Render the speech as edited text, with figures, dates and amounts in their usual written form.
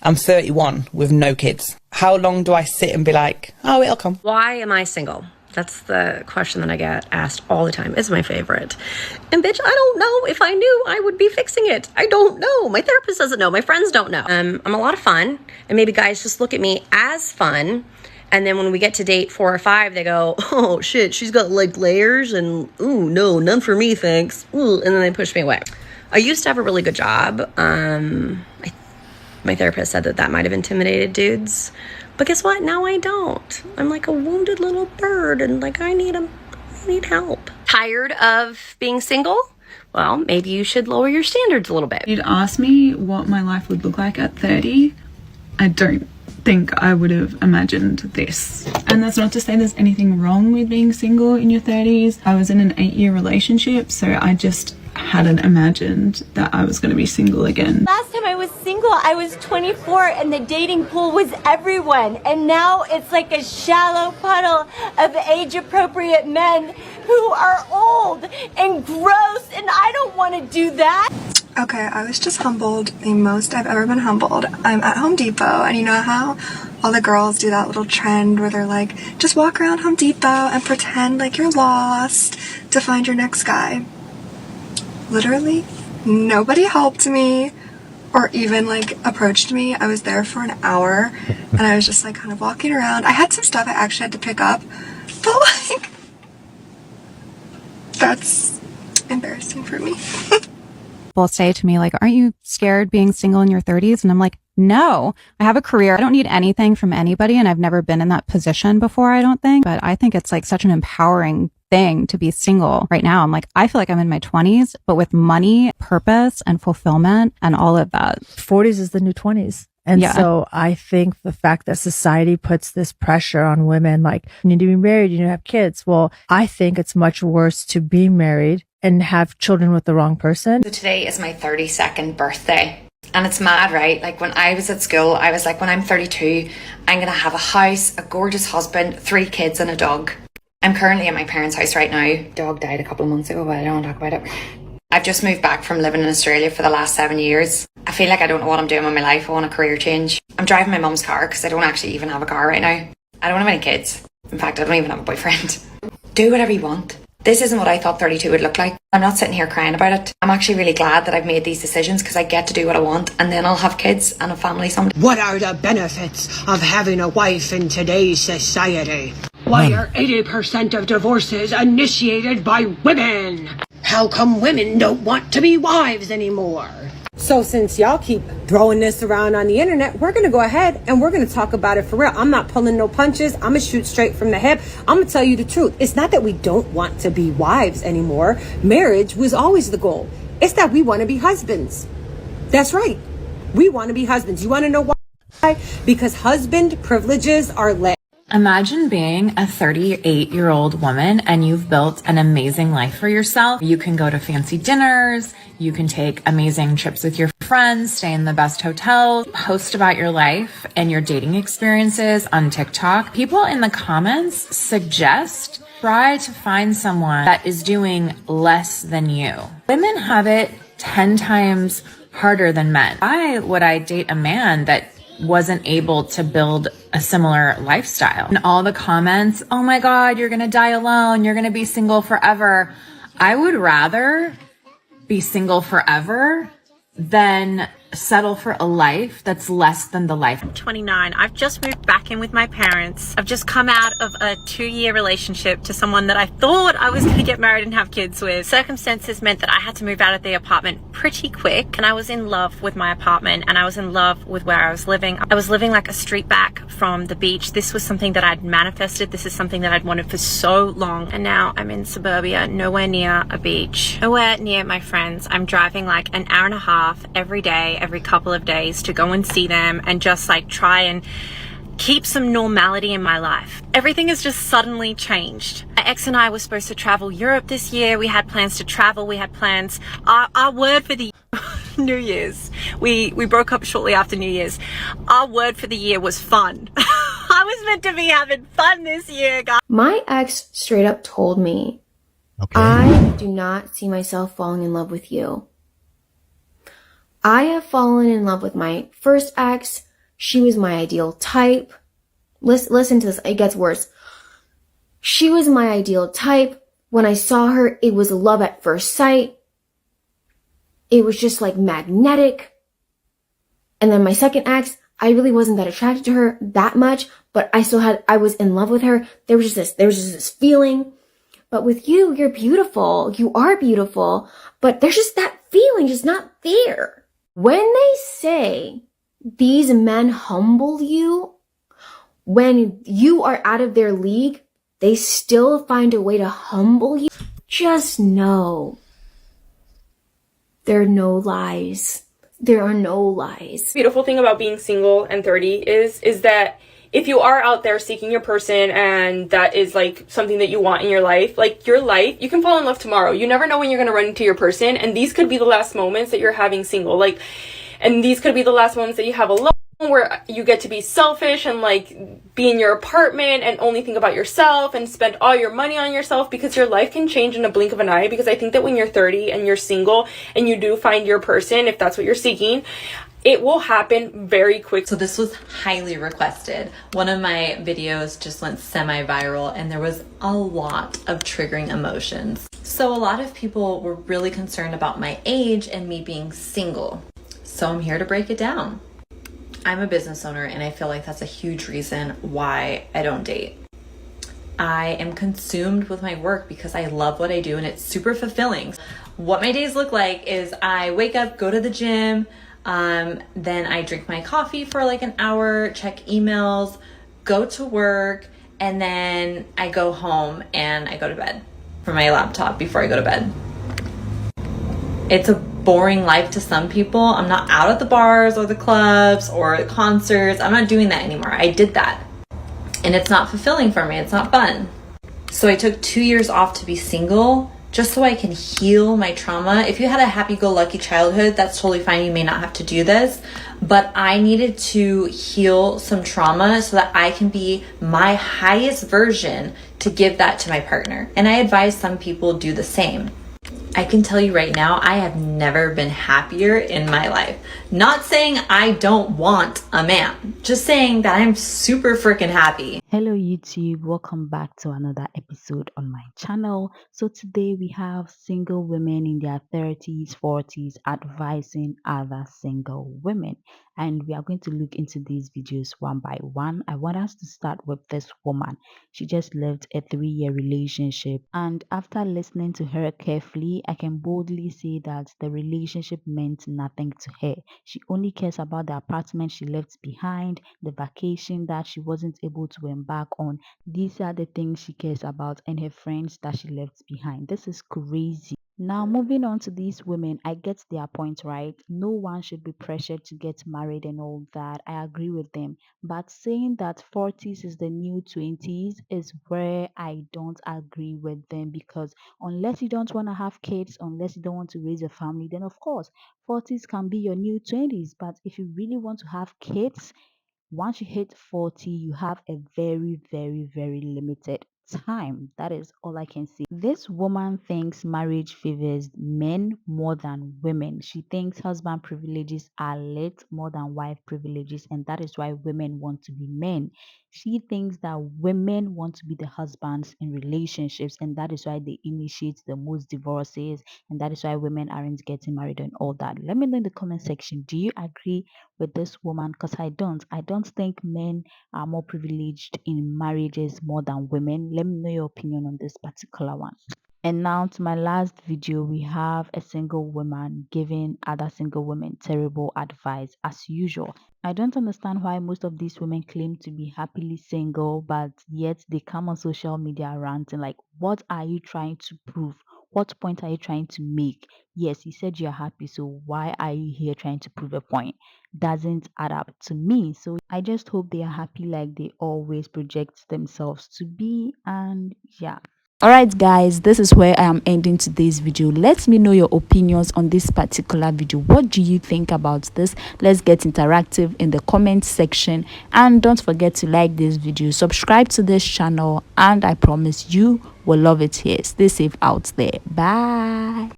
I'm 31 with no kids. How long do I sit and be like, oh, it'll come? Why am I single? That's the question that I get asked all the time. It's my favorite. And bitch, I don't know. If I knew, I would be fixing it. I don't know. My therapist doesn't know. My friends don't know. I'm a lot of fun. And maybe guys just look at me as fun. And then when we get to date 4 or 5, they go, oh shit, she's got like layers and ooh, no, none for me, thanks. Ooh, and then they push me away. I used to have a really good job. My therapist said that might have intimidated dudes. But guess what? Now I don't. I'm like a wounded little bird and like I need help. Tired of being single? Well, maybe you should lower your standards a little bit. You'd ask me what my life would look like at 30. I don't think I would have imagined this. And that's not to say there's anything wrong with being single in your 30s. I was in an 8-year relationship, so I just hadn't imagined that I was going to be single again. Last time I was single, I was 24 and the dating pool was everyone. And now it's like a shallow puddle of age-appropriate men who are old and gross, and I don't want to do that. Okay, I was just humbled, the most I've ever been humbled. I'm at Home Depot, and you know how all the girls do that little trend where they're like, just walk around Home Depot and pretend like you're lost to find your next guy. Literally, nobody helped me or even like approached me. I was there for an hour, and I was just like kind of walking around. I had some stuff I actually had to pick up, but like, that's embarrassing for me. People say to me, like, aren't you scared being single in your 30s? And I'm like, no, I have a career. I don't need anything from anybody. And I've never been in that position before, I don't think. But I think it's like such an empowering thing to be single right now. I'm like, I feel like I'm in my 20s, but with money, purpose, and fulfillment and all of that. 40s is the new 20s. And so I think the fact that society puts this pressure on women, like, you need to be married, you need to have kids. Well, I think it's much worse to be married and have children with the wrong person. So today is my 32nd birthday. And it's mad, right? Like when I was at school, I was like, when I'm 32, I'm going to have a house, a gorgeous husband, 3 kids and a dog. I'm currently at my parents' house right now. Dog died a couple of months ago, but I don't want to talk about it. I've just moved back from living in Australia for the last 7 years. I feel like I don't know what I'm doing with my life. I want a career change. I'm driving my mum's car because I don't actually even have a car right now. I don't have any kids. In fact, I don't even have a boyfriend. Do whatever you want. This isn't what I thought 32 would look like. I'm not sitting here crying about it. I'm actually really glad that I've made these decisions because I get to do what I want, and then I'll have kids and a family someday. What are the benefits of having a wife in today's society? Why are 80% of divorces initiated by women? How come women don't want to be wives anymore? So since y'all keep throwing this around on the internet, we're going to go ahead and we're going to talk about it for real. I'm not pulling no punches. I'm going to shoot straight from the hip. I'm going to tell you the truth. It's not that we don't want to be wives anymore. Marriage was always the goal. It's that we want to be husbands. That's right. We want to be husbands. You want to know why? Because husband privileges are lit. Imagine being a 38-year-old woman and you've built an amazing life for yourself. You can go to fancy dinners, you can take amazing trips with your friends, stay in the best hotels, post about your life and your dating experiences on TikTok. People in the comments suggest try to find someone that is doing less than you. Women have it 10 times harder than men. Why would I date a man that wasn't able to build a similar lifestyle? And all the comments, oh my God, you're going to die alone. You're going to be single forever. I would rather be single forever than settle for a life that's less than the life. I'm 29. I've just moved back in with my parents. I've just come out of a 2-year relationship to someone that I thought I was going to get married and have kids with. Circumstances meant that I had to move out of the apartment pretty quick, and I was in love with my apartment and I was in love with where I was living. I was living like a street back from the beach. This was something that I'd manifested. This is something that I'd wanted for so long, and now I'm in suburbia, nowhere near a beach, nowhere near my friends. I'm driving like an hour and a half every day, every couple of days to go and see them and just like try and keep some normality in my life. Everything has just suddenly changed. My ex and I were supposed to travel Europe this year. We had plans to travel. We had plans. Our word for the New Year's. We broke up shortly after New Year's. Our word for the year was fun. I was meant to be having fun this year, guys. My ex straight up told me, I do not see myself falling in love with you. I have fallen in love with my first ex, She was my ideal type. Listen to this, it gets worse. She was my ideal type. When I saw her, it was love at first sight. It was just like magnetic. And then my second ex, I really wasn't that attracted to her that much, but I was in love with her. There was just this feeling. But with you, you're beautiful. You are beautiful, but there's just that feeling just not there. When they say these men humble you, when you are out of their league, they still find a way to humble you. Just know there are no lies. There are no lies. The beautiful thing about being single and 30 is that if you are out there seeking your person and that is like something that you want in your life, like your life, you can fall in love tomorrow. You never know when you're going to run into your person, and these could be the last moments that you're having single. Like, and these could be the last moments that you have alone, where you get to be selfish and like be in your apartment and only think about yourself and spend all your money on yourself, because your life can change in a blink of an eye. Because I think that when you're 30 and you're single and you do find your person, if that's what you're seeking, it will happen very quick. So this was highly requested. One of my videos just went semi-viral and there was a lot of triggering emotions. So a lot of people were really concerned about my age and me being single. So I'm here to break it down. I'm a business owner and I feel like that's a huge reason why I don't date. I am consumed with my work because I love what I do and it's super fulfilling. What my days look like is I wake up, go to the gym, then I drink my coffee for like an hour, check emails, go to work, and then I go home and I go to bed for my laptop before I go to bed. It's a boring life to some people. I'm not out at the bars or the clubs or the concerts. I'm not doing that anymore. I did that. And it's not fulfilling for me. It's not fun. So I took 2 years off to be single just so I can heal my trauma. If you had a happy-go-lucky childhood, that's totally fine. You may not have to do this. But I needed to heal some trauma so that I can be my highest version to give that to my partner. And I advise some people do the same. I can tell you right now, I have never been happier in my life. Not saying I don't want a man, just saying that I'm super freaking happy. Hello YouTube, welcome back to another episode on my channel. So today we have single women in their 30s, 40s advising other single women. And we are going to look into these videos one by one. I want us to start with this woman. She just lived a 3-year relationship, and after listening to her carefully, I can boldly say that the relationship meant nothing to her. She only cares about the apartment she left behind, the vacation that she wasn't able to embark on. These are the things she cares about, and her friends that she left behind. This is crazy. Now, moving on to these women, I get their point, right? No one should be pressured to get married and all that. I agree with them. But saying that 40s is the new 20s is where I don't agree with them, because unless you don't want to have kids, unless you don't want to raise a family, then of course, 40s can be your new 20s. But if you really want to have kids, once you hit 40, you have a very, very, very limited time. That is all I can say. This woman thinks marriage favors men more than women. She thinks husband privileges are lit more than wife privileges, and that is why women want to be men. She thinks that women want to be the husbands in relationships, and that is why they initiate the most divorces, and that is why women aren't getting married and all that. Let me know in the comment section, do you agree with this woman? Because I don't think men are more privileged in marriages more than women. Let me know your opinion on this particular one. And now to my last video, we have a single woman giving other single women terrible advice as usual. I don't understand why most of these women claim to be happily single, but yet they come on social media ranting like, what are you trying to prove? What point are you trying to make? Yes, you said you're happy, so why are you here trying to prove a point? Doesn't add up to me. So I just hope they are happy like they always project themselves to be. And yeah. Alright guys, this is where I am ending today's video. Let me know your opinions on this particular video. What do you think about this? Let's get interactive in the comment section, and don't forget to like this video, subscribe to this channel, and I promise you will love it here. Stay safe out there. Bye.